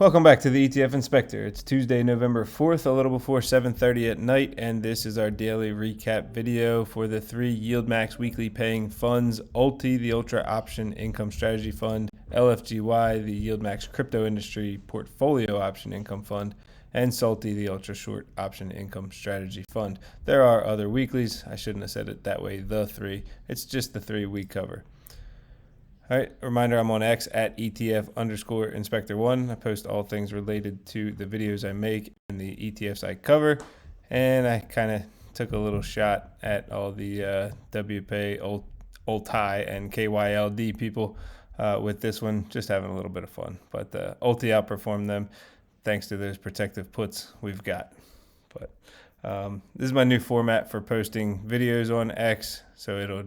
Welcome back to the ETF Inspector. It's Tuesday, November 4th, a little before 7:30 at night, and this is our daily recap video for the three YieldMax weekly paying funds: Ulti, the Ultra Option Income Strategy Fund; LFGY, the YieldMax Crypto Industry Portfolio Option Income Fund; and SLTY, the Ultra Short Option Income Strategy Fund. There are other weeklies. I shouldn't have said it that way, the three. It's just the three we cover. All right, reminder, I'm on X at ETF_Inspector1. I post all things related to the videos I make and the ETFs I cover. And I kind of took a little shot at all the WPay, ULTY, and KYLD people with this one, just having a little bit of fun. But Ulti outperformed them thanks to those protective puts we've got. But this is my new format for posting videos on X, so it'll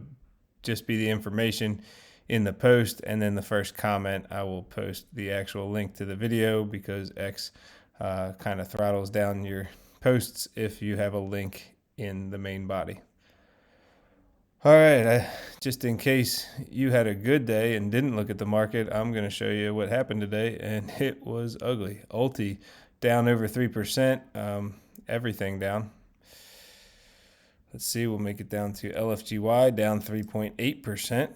just be the information in the post, and then the first comment I will post the actual link to the video, because X kind of throttles down your posts if you have a link in the main body. All right, just in case you had a good day and didn't look at the market, I'm going to show you what happened today, and it was ugly. Ulti down over 3%, everything down. Let's see, we'll make it down to LFGY, down 3.8%.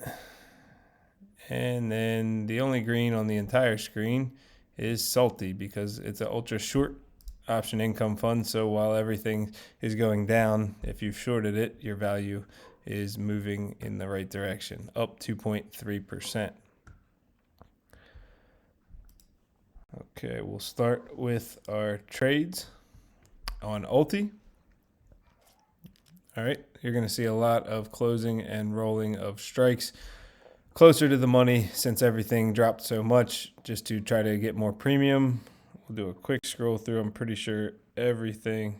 And then the only green on the entire screen is SLTY, because it's an ultra short option income fund. So while everything is going down, if you've shorted it, your value is moving in the right direction, up 2.3%. Okay, we'll start with our trades on Ulti. All right, you're going to see a lot of closing and rolling of strikes closer to the money since everything dropped so much, just to try to get more premium. We'll do a quick scroll through. I'm pretty sure everything,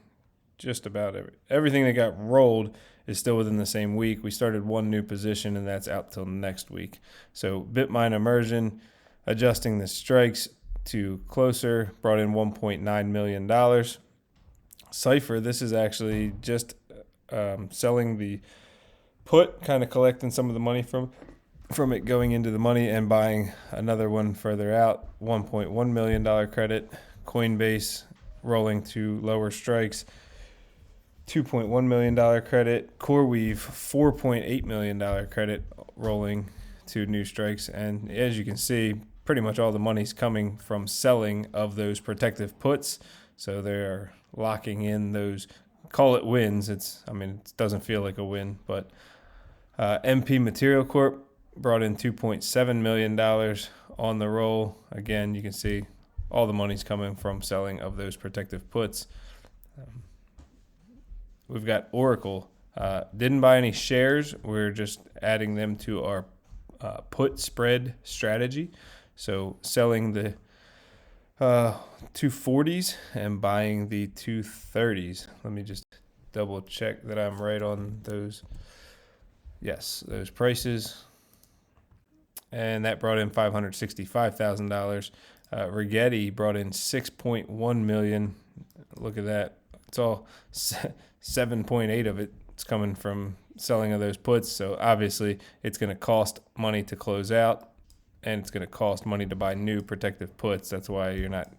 just about everything that got rolled is still within the same week. We started one new position, and that's out till next week. So BitMine immersion, adjusting the strikes to closer, brought in $1.9 million. Cypher, this is actually just selling the put, kind of collecting some of the money from it going into the money and buying another one further out. $1.1 million credit. Coinbase rolling to lower strikes, $2.1 million credit. CoreWeave, $4.8 million credit rolling to new strikes. And as you can see, pretty much all the money's coming from selling of those protective puts. So they're locking in those, call it wins. It doesn't feel like a win, but MP Material Corp brought in $2.7 million on the roll. Again, you can see all the money's coming from selling of those protective puts. We've got Oracle. Didn't buy any shares. We're just adding them to our put spread strategy. So selling the 240s and buying the 230s. Let me just double check that I'm right on those. Yes, those prices. And that brought in $565,000. Rigetti brought in $6.1 million. Look at that. It's all 7.8 of it. It's coming from selling of those puts. So obviously it's going to cost money to close out, and it's going to cost money to buy new protective puts. That's why you're not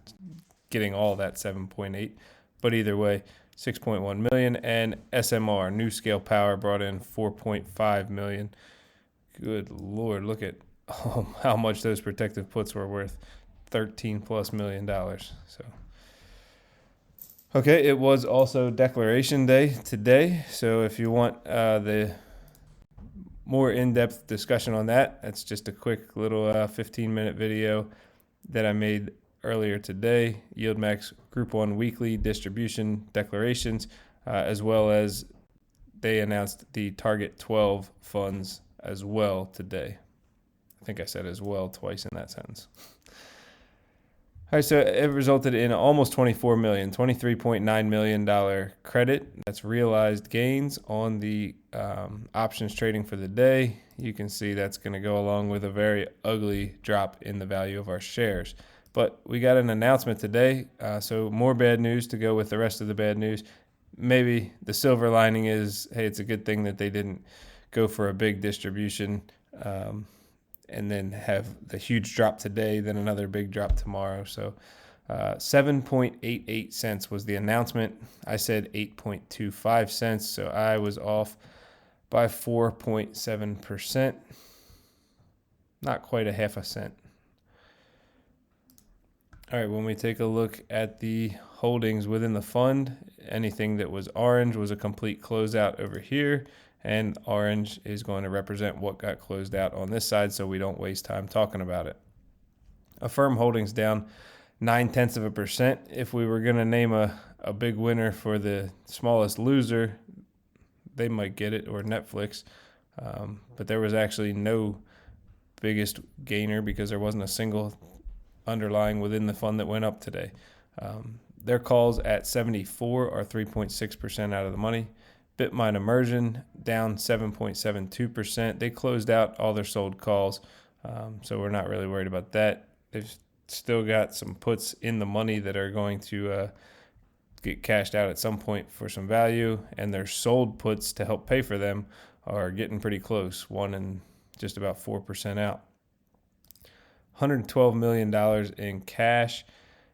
getting all that 7.8. But either way, 6.1 million. And SMR, New Scale Power, brought in 4.5 million. Good Lord, look at how much those protective puts were worth, $13+ million. So, okay, it was also Declaration Day today. So if you want the more in-depth discussion on that, that's just a quick little 15-minute video that I made earlier today. YieldMax Group 1 weekly distribution declarations, as well as they announced the Target 12 funds as well today. I think I said as well twice in that sentence. All right, so it resulted in almost $24 million, $23.9 million credit. That's realized gains on the options trading for the day. You can see that's going to go along with a very ugly drop in the value of our shares. But we got an announcement today, so more bad news to go with the rest of the bad news. Maybe the silver lining is, hey, it's a good thing that they didn't go for a big distribution and then have the huge drop today, then another big drop tomorrow. So 7.88 cents was the announcement. I said 8.25 cents, so I was off by 4.7%. Not quite a half a cent. All right, when we take a look at the holdings within the fund, anything that was orange was a complete closeout over here, and orange is going to represent what got closed out on this side, so we don't waste time talking about it. Affirm holdings down 0.9%. If we were going to name a big winner for the smallest loser, they might get it, or Netflix, but there was actually no biggest gainer because there wasn't a single underlying within the fund that went up today. Their calls at 74 are 3.6% out of the money. Bitmine Immersion down 7.72%. They closed out all their sold calls, so we're not really worried about that. They've still got some puts in the money that are going to get cashed out at some point for some value, and their sold puts to help pay for them are getting pretty close, one and just about 4% out. $112 million in cash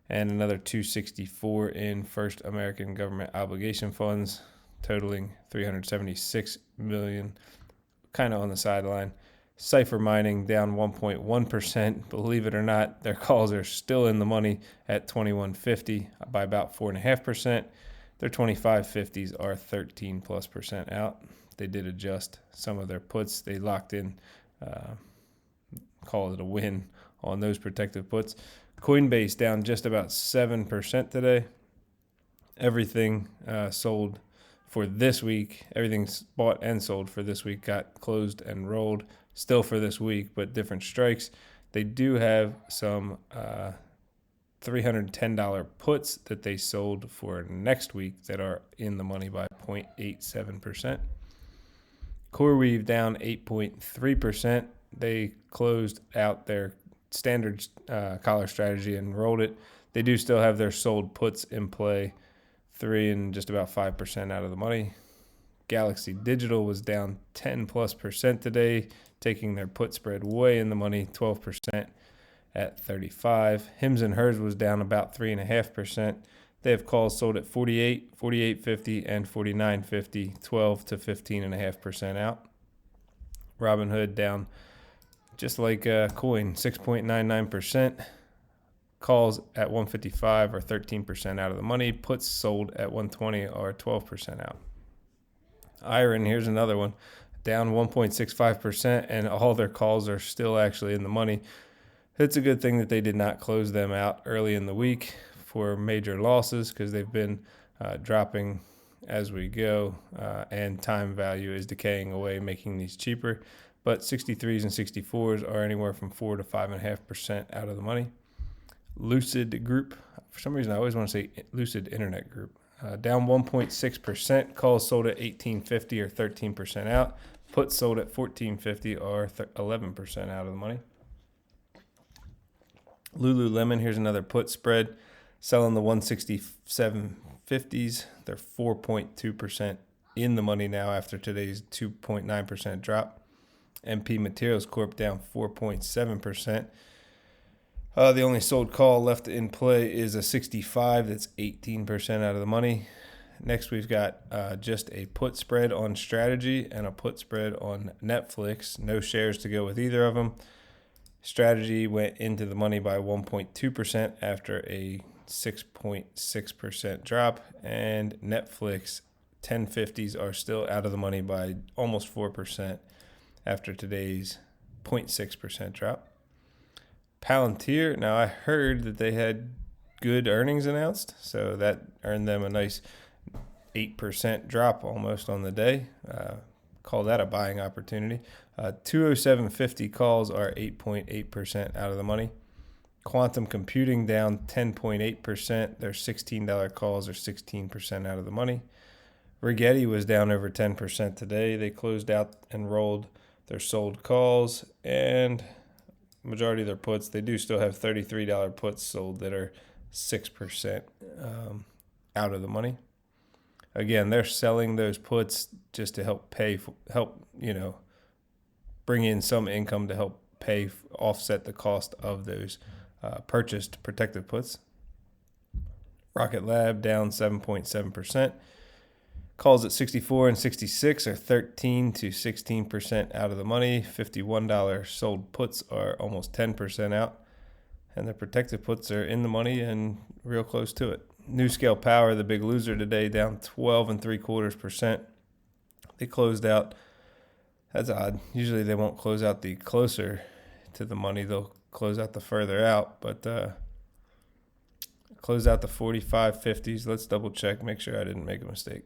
and another $264 in First American Government Obligation Funds, totaling $376 million, kind of on the sideline. Cipher Mining down 1.1%. Believe it or not, their calls are still in the money at 21.50 by about 4.5%. Their 25.50s are 13+% out. They did adjust some of their puts. They locked in, call it a win on those protective puts. Coinbase down just about 7% today. Everything sold for this week. Everything's bought and sold for this week got closed and rolled still for this week, but different strikes. They do have some $310 puts that they sold for next week that are in the money by 0.87%. CoreWeave down 8.3%. They closed out their standard collar strategy and rolled it. They do still have their sold puts in play, 3 and just about 5% out of the money. Galaxy Digital was down 10+% today, taking their put spread way in the money, 12% at 35. Hims and Hers was down about 3.5%. They have calls sold at 48, 48.50, and 49.50, 12 to 15.5% out. Robinhood down just like Coin, 6.99%. Calls at 155 are 13% out of the money. Puts sold at 120 are 12% out. Iron, here's another one, down 1.65%, and all their calls are still actually in the money. It's a good thing that they did not close them out early in the week for major losses, because they've been dropping as we go, and time value is decaying away, making these cheaper. But 63s and 64s are anywhere from 4 to 5.5% out of the money. Lucid Group, for some reason I always want to say Lucid Internet Group, down 1.6%. Calls sold at 18.50 or 13% out. Puts sold at 14.50 or 11% out of the money. Lululemon, here's another put spread, selling the 167.50s. They're 4.2% in the money now after today's 2.9% drop. MP Materials Corp down 4.7%. The only sold call left in play is a 65 that's 18% out of the money. Next, we've got just a put spread on Strategy and a put spread on Netflix. No shares to go with either of them. Strategy went into the money by 1.2% after a 6.6% drop, and Netflix 1050s are still out of the money by almost 4% after today's 0.6% drop. Palantir, now I heard that they had good earnings announced, so that earned them a nice 8% drop almost on the day. Call that a buying opportunity. 207.50 calls are 8.8% out of the money. Quantum Computing down 10.8%. Their $16 calls are 16% out of the money. Rigetti was down over 10% today. They closed out and rolled their sold calls, and majority of their puts, they do still have $33 puts sold that are 6% out of the money. Again, they're selling those puts just to help bring in some income to help offset the cost of those purchased protective puts. Rocket Lab down 7.7%. Calls at 64 and 66 are 13 to 16% out of the money. $51 sold puts are almost 10% out. And the protective puts are in the money and real close to it. New Scale Power, the big loser today, down 12.75%. They closed out. That's odd. Usually they won't close out the closer to the money. They'll close out the further out. But close out the 45.50s. Let's double check, make sure I didn't make a mistake.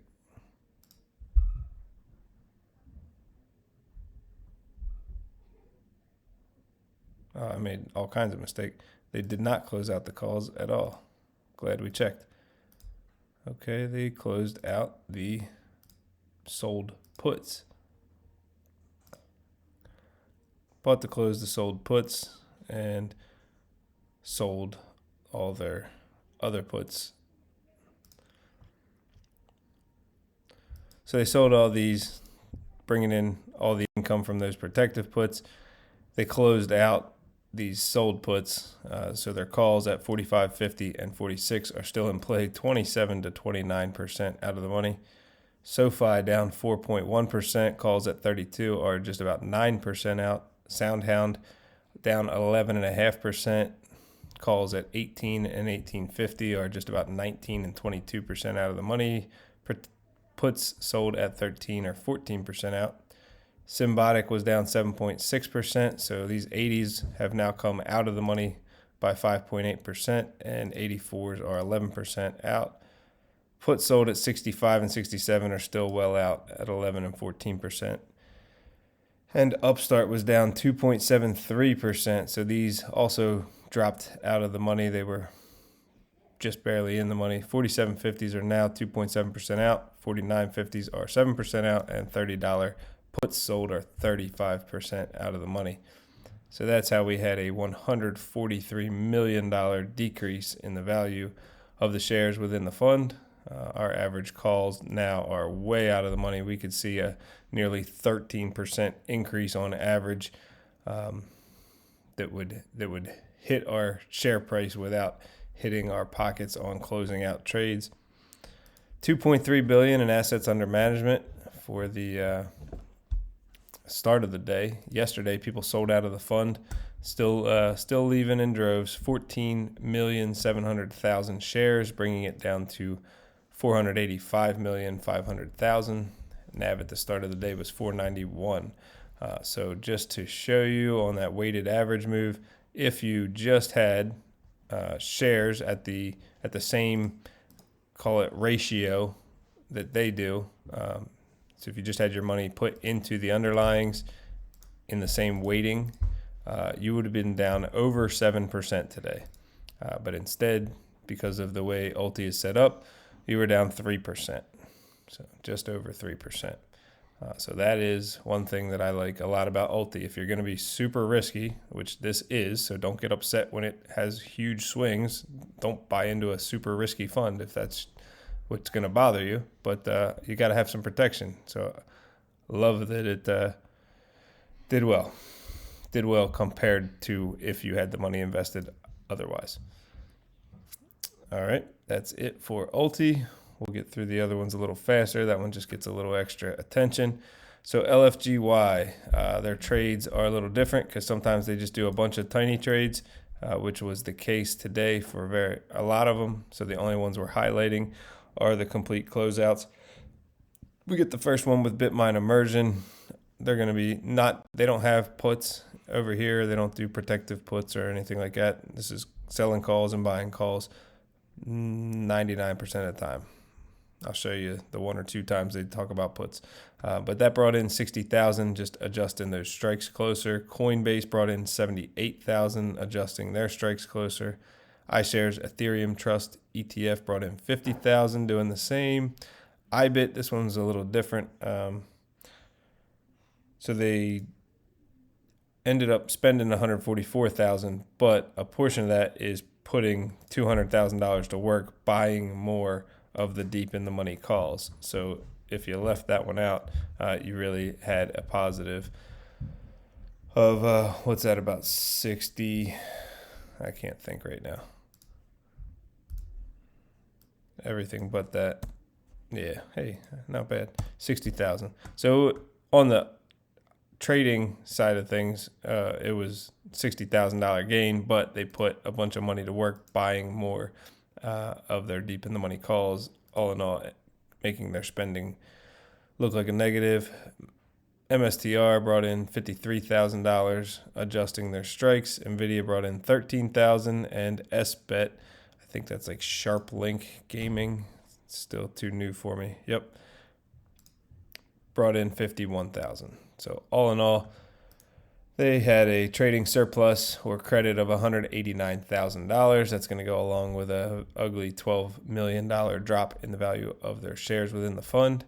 I made all kinds of mistakes. They did not close out the calls at all. Glad we checked. Okay, they closed out the sold puts. Bought to close the sold puts and sold all their other puts. So they sold all these, bringing in all the income from those protective puts. They closed out these sold puts, so their calls at 45.50 and 46 are still in play, 27 to 29% out of the money. SoFi down 4.1%, calls at 32 are just about 9% out. Soundhound down 11.5%, calls at 18 and 18.50 are just about 19 and 22% out of the money. Puts sold at 13 are 14% out. Symbotic was down 7.6%, so these 80s have now come out of the money by 5.8%, and 84s are 11% out. Puts sold at 65 and 67 are still well out at 11 and 14%. And Upstart was down 2.73%, so these also dropped out of the money. They were just barely in the money. 47.50s are now 2.7% out, 49.50s are 7% out, and $30 puts sold are 35% out of the money. So that's how we had a $143 million decrease in the value of the shares within the fund. Our average calls now are way out of the money. We could see a nearly 13% increase on average that would hit our share price without hitting our pockets on closing out trades. $2.3 billion in assets under management for the start of the day. Yesterday, people sold out of the fund, still leaving in droves. 14,700,000 shares, bringing it down to 485,500,000. NAV at the start of the day was 491. So just to show you on that weighted average move, if you just had shares at the same, call it ratio that they do. So if you just had your money put into the underlyings in the same weighting, you would have been down over 7% today. But instead, because of the way Ulti is set up, you were down 3%. So just over 3%. So that is one thing that I like a lot about Ulti. If you're going to be super risky, which this is, so don't get upset when it has huge swings. Don't buy into a super risky fund if that's what's going to bother you, but you got to have some protection. So love that it did well compared to if you had the money invested otherwise. All right, that's it for Ulti. We'll get through the other ones a little faster. That one just gets a little extra attention. So LFGY, their trades are a little different because sometimes they just do a bunch of tiny trades, which was the case today for a lot of them. So the only ones we're highlighting are the complete closeouts. We get the first one with BitMine Immersion. They're going to be they don't have puts over here. They don't do protective puts or anything like that. This is selling calls and buying calls 99% of the time. I'll show you the one or two times they talk about puts. But that brought in 60,000, just adjusting those strikes closer. Coinbase brought in 78,000, adjusting their strikes closer. iShares Ethereum Trust ETF brought in 50,000, doing the same. iBit, this one's a little different. So they ended up spending 144,000, but a portion of that is putting $200,000 to work, buying more of the deep in the money calls. So if you left that one out, you really had a positive of what's that, about 60? I can't think right now. Everything but that. Yeah, hey, not bad. 60,000. So on the trading side of things, it was $60,000 gain, but they put a bunch of money to work buying more of their deep in the money calls. All in all, making their spending look like a negative. MSTR brought in $53,000, adjusting their strikes. Nvidia brought in $13,000, and SBET, I think that's like Sharp Link Gaming, still too new for me. Yep, brought in $51,000. So all in all, they had a trading surplus or credit of $189,000. That's going to go along with a ugly $12 million drop in the value of their shares within the fund.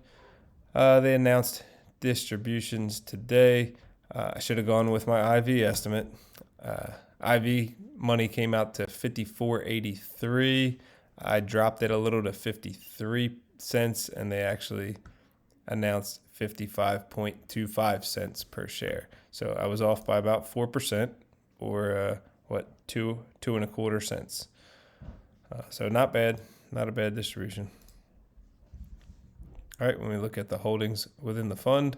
They announced distributions today. I should have gone with my IV estimate. IV money came out to 54.83. I dropped it a little to 53 cents, and they actually announced 55.25 cents per share. So I was off by about 4%, or two and a quarter cents. So not bad, not a bad distribution. All right, when we look at the holdings within the fund,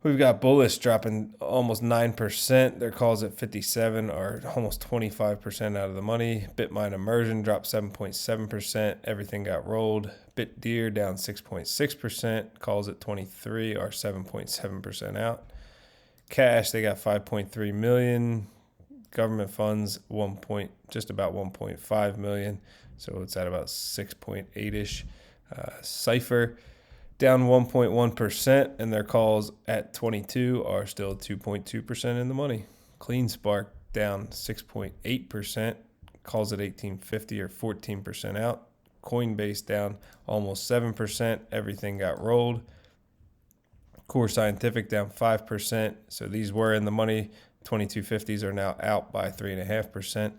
we've got Bullish dropping almost 9%. Their calls at 57 are almost 25% out of the money. Bitmine Immersion dropped 7.7%. Everything got rolled. BitDeer down 6.6%. Calls at 23 are 7.7% out. Cash, they got 5.3 million. Government funds just about 1.5 million. So it's at about 6.8-ish. Cypher down 1.1%, and their calls at 22 are still 2.2% in the money. CleanSpark down 6.8%, calls at 1850 or 14% out. Coinbase down almost 7%. Everything got rolled. Core Scientific down 5%. So these were in the money. 2250s are now out by 3.5%.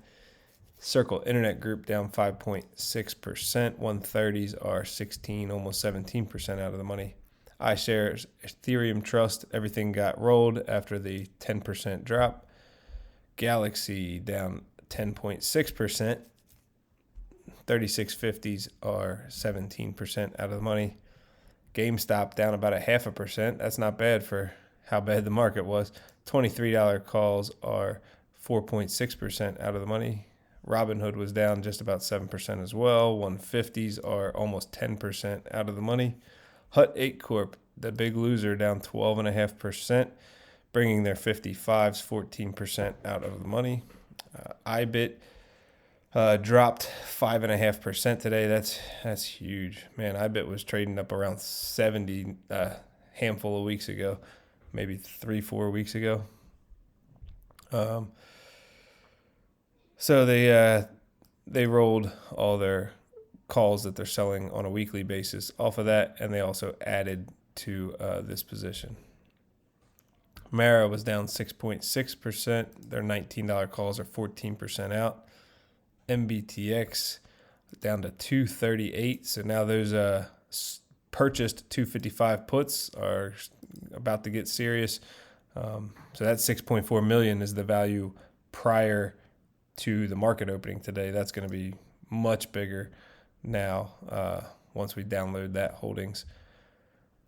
Circle Internet Group down 5.6%. 130s are 16, almost 17% out of the money. iShares Ethereum Trust, everything got rolled after the 10% drop. Galaxy down 10.6%. 3650s are 17% out of the money. GameStop down about 0.5%. That's not bad for how bad the market was. $23 calls are 4.6% out of the money. Robinhood was down just about 7% as well. 150s are almost 10% out of the money. Hut 8 Corp, the big loser, down 12.5%, bringing their 55s 14% out of the money. iBit dropped 5.5% today. That's huge, man. iBit was trading up around 70 handful of weeks ago, maybe 3-4 weeks ago. So they rolled all their calls that they're selling on a weekly basis off of that, and they also added to this position. Mara was down 6.6%. Their $19 calls are 14% out. MBTX down to 238. So now those purchased 255 puts are about to get serious. So that 6.4 million is the value prior to the market opening today. That's going to be much bigger now once we download that holdings.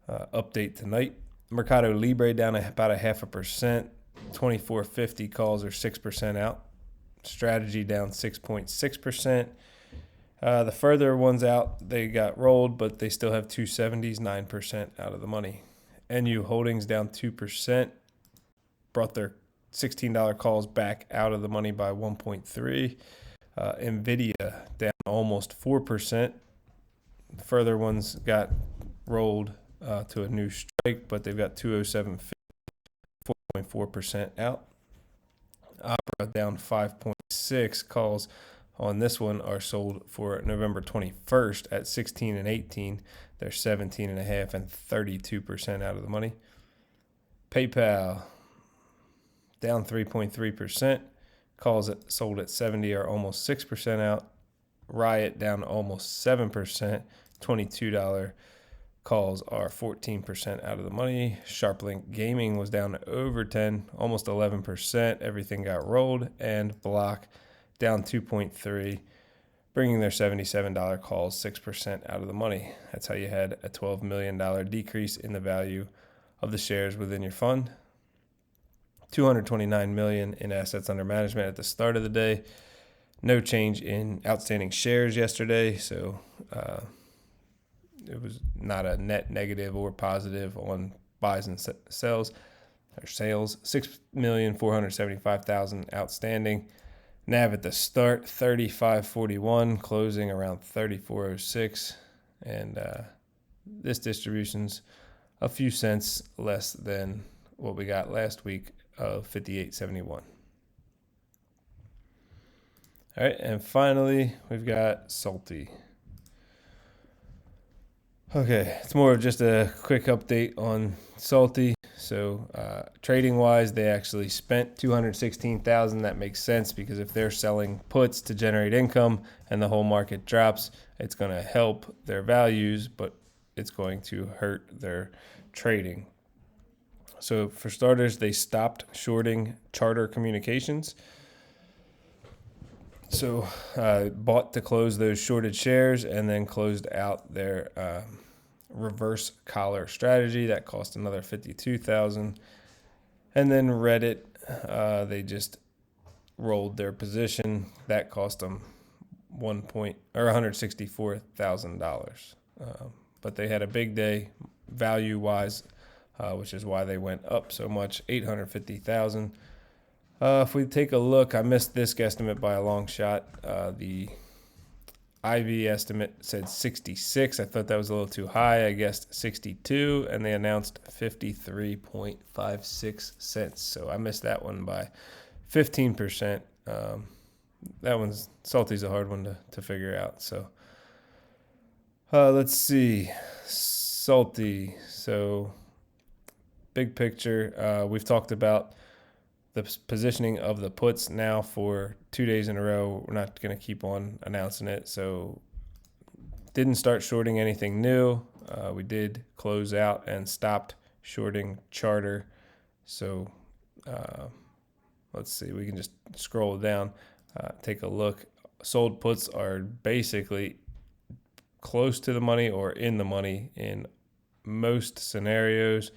Update tonight. Mercado Libre down about 0.5%. 2450 calls are 6% out. Strategy down 6.6%. The further ones out, they got rolled, but they still have 270s, 9% out of the money. NU Holdings down 2%. Brought their $16 calls back out of the money by 1.3. Nvidia down almost 4%. The further ones got rolled to a new strike, but they've got 207, 4.4% out. Opera down 5.6. Calls on this one are sold for November 21st at 16 and 18. They're 17.5 and 32% out of the money. PayPal down 3.3%. Calls sold at 70 are almost 6% out. Riot down almost 7%. $22 calls are 14% out of the money. SharpLink Gaming was down over 10, almost 11%. Everything got rolled. And Block down 2.3, bringing their $77 calls 6% out of the money. That's how you had a $12 million decrease in the value of the shares within your fund. $229 million in assets under management at the start of the day. No change in outstanding shares yesterday, so it was not a net negative or positive on buys and sells or sales. 6,475,000 outstanding. NAV at the start 35.41, closing around 34.06, and this distribution's a few cents less than what we got last week of 58.71. All right, and finally we've got SLTY. Okay, it's more of just a quick update on SLTY. So trading wise, they actually spent $216,000. That makes sense because if they're selling puts to generate income and the whole market drops, it's going to help their values, but it's going to hurt their trading. So for starters, they stopped shorting Charter Communications. So bought to close those shorted shares and then closed out their reverse collar strategy. That cost another $52,000. And then Reddit, they just rolled their position. That cost them $164,000. But they had a big day value wise, which is why they went up so much, $850,000. If we take a look, I missed this guesstimate by a long shot. The IV estimate said 66. I thought that was a little too high. I guessed 62, and they announced 53.56 cents. So I missed that one by 15%. That one's SLTY's a hard one to figure out. So let's see, SLTY. So big picture, we've talked about the positioning of the puts now for 2 days in a row. We're not going to keep on announcing it. So didn't start shorting anything new. We did close out and stopped shorting Charter. So let's see, we can just scroll down, take a look. Sold puts are basically close to the money or in the money in most scenarios.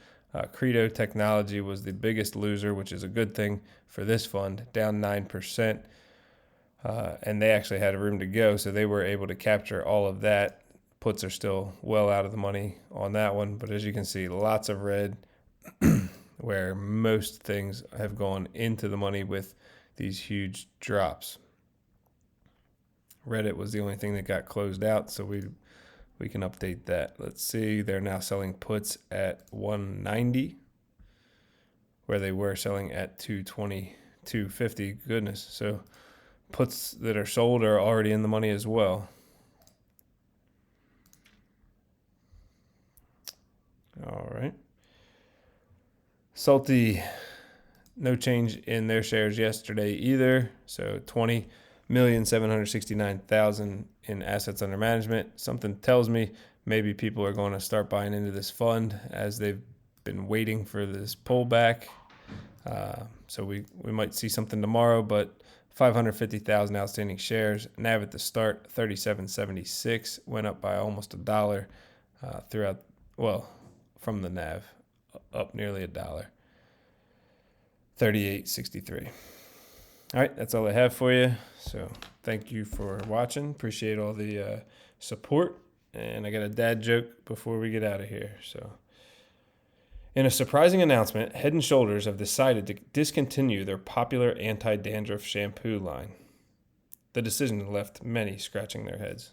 Credo Technology was the biggest loser, which is a good thing for this fund, down 9%. And they actually had room to go, so they were able to capture all of that. Puts are still well out of the money on that one, but as you can see, lots of red where most things have gone into the money with these huge drops. Reddit was the only thing that got closed out, so we can update that. Let's see, they're now selling puts at 190, where they were selling at 220, 250. Goodness. So puts that are sold are already in the money as well. All right. SLTY, no change in their shares yesterday either. So 20,769,000 in assets under management. Something tells me maybe people are going to start buying into this fund as they've been waiting for this pullback. So we might see something tomorrow, but 550,000 outstanding shares. NAV at the start, 37.76, went up by almost $1 throughout, well, from the NAV, up nearly $1. 38.63. All right, that's all I have for you. So thank you for watching. Appreciate all the support. And I got a dad joke before we get out of here. So, in a surprising announcement, Head & Shoulders have decided to discontinue their popular anti-dandruff shampoo line. The decision left many scratching their heads.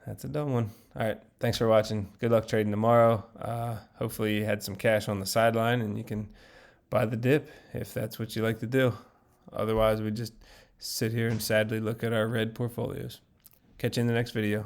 That's a dumb one. All right, thanks for watching. Good luck trading tomorrow. Hopefully you had some cash on the sideline and you can buy the dip if that's what you like to do. Otherwise, we just sit here and sadly look at our red portfolios. Catch you in the next video.